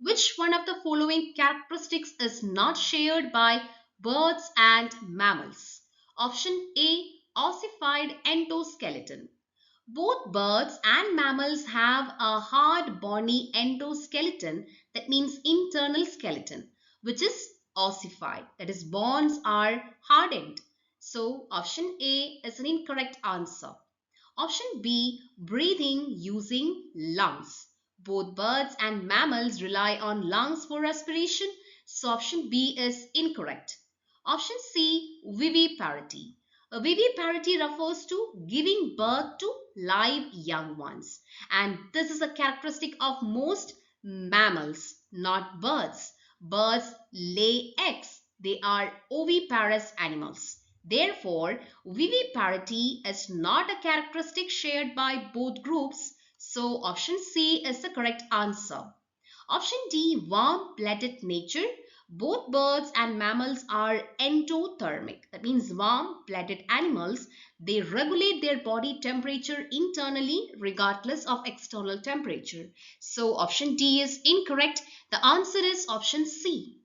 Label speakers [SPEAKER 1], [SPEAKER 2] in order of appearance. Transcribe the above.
[SPEAKER 1] Which one of the following characteristics is not shared by birds and mammals? Option A, ossified endoskeleton. Both birds and mammals have a hard bony endoskeleton, that means internal skeleton, which is ossified, that is, bones are hardened. So, option A is an incorrect answer. Option B, breathing using lungs. Both birds and mammals rely on lungs for respiration, so option B is incorrect. Option C, viviparity. A viviparity refers to giving birth to live young ones, and this is a characteristic of most mammals, not birds. Birds lay eggs, they are oviparous animals. Therefore, viviparity is not a characteristic shared by both groups, so option C is the correct answer. Option D, warm-blooded nature. Both birds and mammals are endothermic. That means warm-blooded animals. They regulate their body temperature internally regardless of external temperature. So option D is incorrect. The answer is option C.